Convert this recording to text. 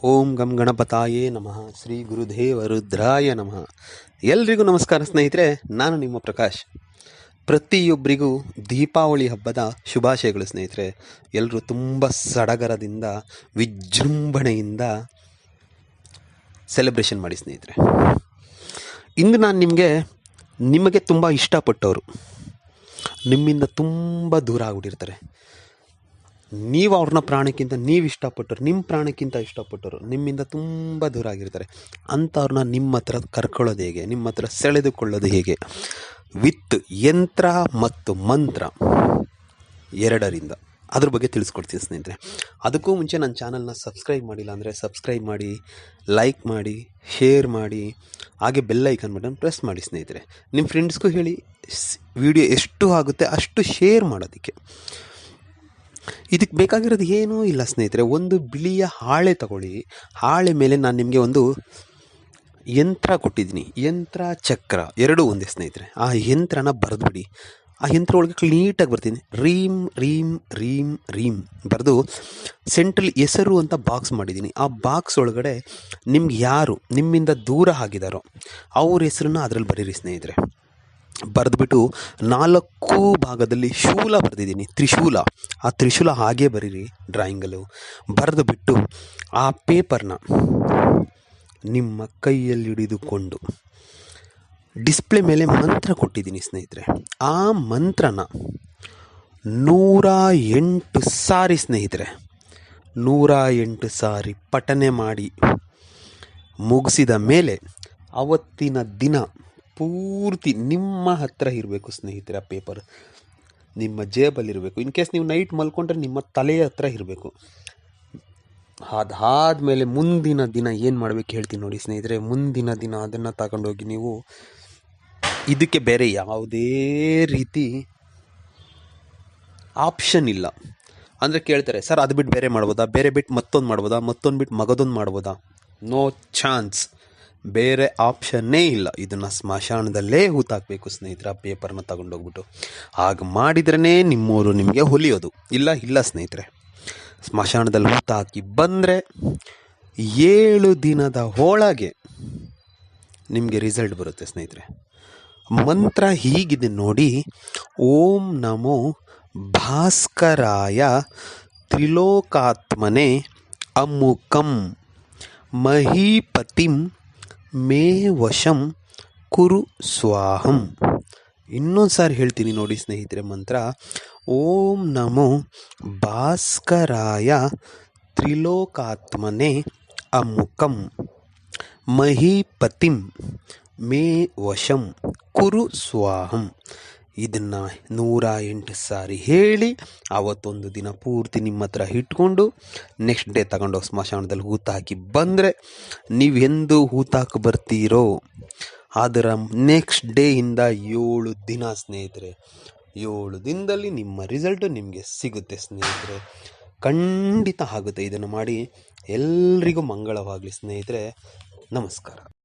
ಓಂ ಗಂ ಗಣಪತಾಯೇ ನಮಃ. ಶ್ರೀ ಗುರುದೇವ ರುದ್ರಾಯ ನಮಃ. ಎಲ್ರಿಗೂ ನಮಸ್ಕಾರ ಸ್ನೇಹಿತರೆ, ನಾನು ನಿಮ್ಮ ಪ್ರಕಾಶ್. ಪ್ರತಿಯೊಬ್ಬರಿಗೂ ದೀಪಾವಳಿ ಹಬ್ಬದ ಶುಭಾಶಯಗಳು ಸ್ನೇಹಿತರೆ. ಎಲ್ಲರೂ ತುಂಬ ಸಡಗರದಿಂದ ವಿಜೃಂಭಣೆಯಿಂದ ಸೆಲೆಬ್ರೇಷನ್ ಮಾಡಿ ಸ್ನೇಹಿತರೆ. ಇಂದು ನಾನು ನಿಮಗೆ ತುಂಬ ಇಷ್ಟಪಟ್ಟವರು ನಿಮ್ಮಿಂದ ತುಂಬ ದೂರ ಆಗಿಬಿಟ್ಟಿರ್ತಾರೆ. ನೀವು ಅವ್ರನ್ನ ಪ್ರಾಣಕ್ಕಿಂತ ನೀವು ಇಷ್ಟಪಟ್ಟರು, ನಿಮ್ಮ ಪ್ರಾಣಕ್ಕಿಂತ ಇಷ್ಟಪಟ್ಟರು ನಿಮ್ಮಿಂದ ತುಂಬ ದೂರ ಆಗಿರ್ತಾರೆ. ಅಂಥವ್ರನ್ನ ನಿಮ್ಮ ಹತ್ರ ಕರ್ಕೊಳ್ಳೋದು ಹೇಗೆ, ನಿಮ್ಮ ಹತ್ರ ಸೆಳೆದುಕೊಳ್ಳೋದು ಹೇಗೆ? ವಿತ್ ಯಂತ್ರ ಮತ್ತು ಮಂತ್ರ ಎರಡರಿಂದ ಅದ್ರ ಬಗ್ಗೆ ತಿಳಿಸ್ಕೊಡ್ತೀನಿ ಸ್ನೇಹಿತರೆ. ಅದಕ್ಕೂ ಮುಂಚೆ ನನ್ನ ಚಾನಲ್ನ ಸಬ್ಸ್ಕ್ರೈಬ್ ಮಾಡಿಲ್ಲ ಅಂದರೆ ಸಬ್ಸ್ಕ್ರೈಬ್ ಮಾಡಿ, ಲೈಕ್ ಮಾಡಿ, ಶೇರ್ ಮಾಡಿ, ಹಾಗೆ ಬೆಲ್ ಐಕಾನ್ ಬಟನ್ ಪ್ರೆಸ್ ಮಾಡಿ ಸ್ನೇಹಿತರೆ. ನಿಮ್ಮ ಫ್ರೆಂಡ್ಸ್ಗೂ ಹೇಳಿ ವಿಡಿಯೋ ಎಷ್ಟು ಆಗುತ್ತೆ ಅಷ್ಟು ಶೇರ್ ಮಾಡೋದಕ್ಕೆ. ಇದಕ್ಕೆ ಬೇಕಾಗಿರೋದು ಏನೂ ಇಲ್ಲ ಸ್ನೇಹಿತರೆ. ಒಂದು ಬಿಳಿಯ ಹಾಳೆ ತಗೊಳ್ಳಿ. ಹಾಳೆ ಮೇಲೆ ನಾನು ನಿಮಗೆ ಒಂದು ಯಂತ್ರ ಕೊಟ್ಟಿದ್ದೀನಿ. ಯಂತ್ರ ಚಕ್ರ ಎರಡೂ ಒಂದೇ ಸ್ನೇಹಿತರೆ. ಆ ಯಂತ್ರನ ಬರೆದ್ಬಿಡಿ. ಆ ಯಂತ್ರ ಒಳಗೆ ನೀಟಾಗಿ ಬರ್ತೀನಿ. ರೀಮ್ ರೀಮ್ ರೀಮ್ ರೀಮ್ ಬರೆದು ಸೆಂಟ್ರಲ್ ಹೆಸರು ಅಂತ ಬಾಕ್ಸ್ ಮಾಡಿದ್ದೀನಿ. ಆ ಬಾಕ್ಸ್ ಒಳಗಡೆ ನಿಮ್ಗೆ ಯಾರು ನಿಮ್ಮಿಂದ ದೂರ ಆಗಿದ್ದಾರೋ ಅವ್ರ ಹೆಸರನ್ನ ಅದರಲ್ಲಿ ಬರೀರಿ ಸ್ನೇಹಿತರೆ. ಬರೆದ್ಬಿಟ್ಟು 4 ಭಾಗದಲ್ಲಿ ಶೂಲ ಬರೆದಿದ್ದೀನಿ, ತ್ರಿಶೂಲ. ಆ ತ್ರಿಶೂಲ ಹಾಗೇ ಬರೀರಿ ಡ್ರಾಯಿಂಗಲ್ಲೂ. ಬರೆದು ಬಿಟ್ಟು ಆ ಪೇಪರ್ನ ನಿಮ್ಮ ಕೈಯಲ್ಲಿ ಹಿಡಿದುಕೊಂಡು ಡಿಸ್ಪ್ಲೇ ಮೇಲೆ ಮಂತ್ರ ಕೊಟ್ಟಿದ್ದೀನಿ ಸ್ನೇಹಿತರೆ. ಆ ಮಂತ್ರನ 108 ಸಾರಿ ಸ್ನೇಹಿತರೆ, 108 ಸಾರಿ ಪಠನೆ ಮಾಡಿ ಮುಗಿಸಿದ ಮೇಲೆ ಅವತ್ತಿನ ದಿನ ಪೂರ್ತಿ ನಿಮ್ಮ ಹತ್ರ ಇರಬೇಕು ಸ್ನೇಹಿತರೆ. ಆ ಪೇಪರ್ ನಿಮ್ಮ ಜೇಬಲ್ಲಿರಬೇಕು. ಇನ್ ಕೇಸ್ ನೀವು ನೈಟ್ ಮಲ್ಕೊಂಡ್ರೆ ನಿಮ್ಮ ತಲೆಯ ಹತ್ರ ಇರಬೇಕು. ಅದಾದಮೇಲೆ ಮುಂದಿನ ದಿನ ಏನು ಮಾಡಬೇಕು ಹೇಳ್ತೀನಿ ನೋಡಿ ಸ್ನೇಹಿತರೆ. ಮುಂದಿನ ದಿನ ಅದನ್ನು ತಗೊಂಡೋಗಿ ನೀವು ಇದಕ್ಕೆ ಬೇರೆ ಯಾವುದೇ ರೀತಿ ಆಪ್ಷನ್ ಇಲ್ಲ. ಅಂದರೆ ಕೇಳ್ತಾರೆ, ಸರ್ ಅದು ಬಿಟ್ಟು ಬೇರೆ ಮಾಡ್ಬೋದಾ, ಬೇರೆ ಬಿಟ್ಟು ಮತ್ತೊಂದು ಮಾಡ್ಬೋದಾ, ಮತ್ತೊಂದು ಬಿಟ್ಟು ಮಗದೊಂದು ಮಾಡ್ಬೋದಾ? ನೋ ಚಾನ್ಸ್, ಬೇರೆ ಆಪ್ಷನ್ನೇ ಇಲ್ಲ. ಇದನ್ನು ಸ್ಮಶಾನದಲ್ಲೇ ಹೂತಾಕಬೇಕು ಸ್ನೇಹಿತರೆ. ಆ ಪೇಪರ್ನ ತಗೊಂಡೋಗ್ಬಿಟ್ಟು ಹಾಗೆ ಮಾಡಿದ್ರೇ ನಿಮ್ಮವರು ನಿಮಗೆ ಹೊಲಿಯೋದು. ಇಲ್ಲ ಸ್ನೇಹಿತರೆ, ಸ್ಮಶಾನದಲ್ಲಿ ಹೂತಾಕಿ ಬಂದರೆ 7 ದಿನದ ಒಳಗೆ ನಿಮಗೆ ರಿಸಲ್ಟ್ ಬರುತ್ತೆ ಸ್ನೇಹಿತರೆ. ಮಂತ್ರ ಹೀಗಿದೆ ನೋಡಿ. ಓಂ ನಮೋ ಭಾಸ್ಕರಾಯ ತ್ರಿಲೋಕಾತ್ಮನೆ ಅಮುಕಂ ಮಹೀಪತಿಂ ಮೇ ವಶಂ ಕುರು ಸ್ವಾಹಂ. ಇನ್ನೊಂದು ಸಾರಿ ಹೇಳ್ತೀನಿ ನೋಡಿ ಸ್ನೇಹಿತರೆ ಮಂತ್ರ. ಓಂ ನಮೋ ಭಾಸ್ಕರಾಯ ತ್ರಿಲೋಕಾತ್ಮನೆ ಅಮುಕಂ ಮಹೀಪತಿಂ ಮೇ ವಶಂ ಕುರು ಸ್ವಾಹಂ. ಇದನ್ನು 108 ಸಾರಿ ಹೇಳಿ ಅವತ್ತೊಂದು ದಿನ ಪೂರ್ತಿ ನಿಮ್ಮ ಹತ್ರ ಇಟ್ಕೊಂಡು ನೆಕ್ಸ್ಟ್ ಡೇ ತಗೊಂಡೋಗಿ ಸ್ಮಶಾನದಲ್ಲಿ ಹೂತಾಕಿ ಬಂದರೆ, ನೀವೆಂದು ಹೂತಾಕಿ ಬರ್ತೀರೋ ಅದರ ನೆಕ್ಸ್ಟ್ ಡೇಯಿಂದ 7 ದಿನ ಸ್ನೇಹಿತರೆ, 7 ದಿನದಲ್ಲಿ ನಿಮ್ಮ ರಿಸಲ್ಟು ನಿಮಗೆ ಸಿಗುತ್ತೆ ಸ್ನೇಹಿತರೆ. ಖಂಡಿತ ಆಗುತ್ತೆ. ಇದನ್ನು ಮಾಡಿ ಎಲ್ರಿಗೂ ಮಂಗಳವಾಗಲಿ ಸ್ನೇಹಿತರೆ. ನಮಸ್ಕಾರ.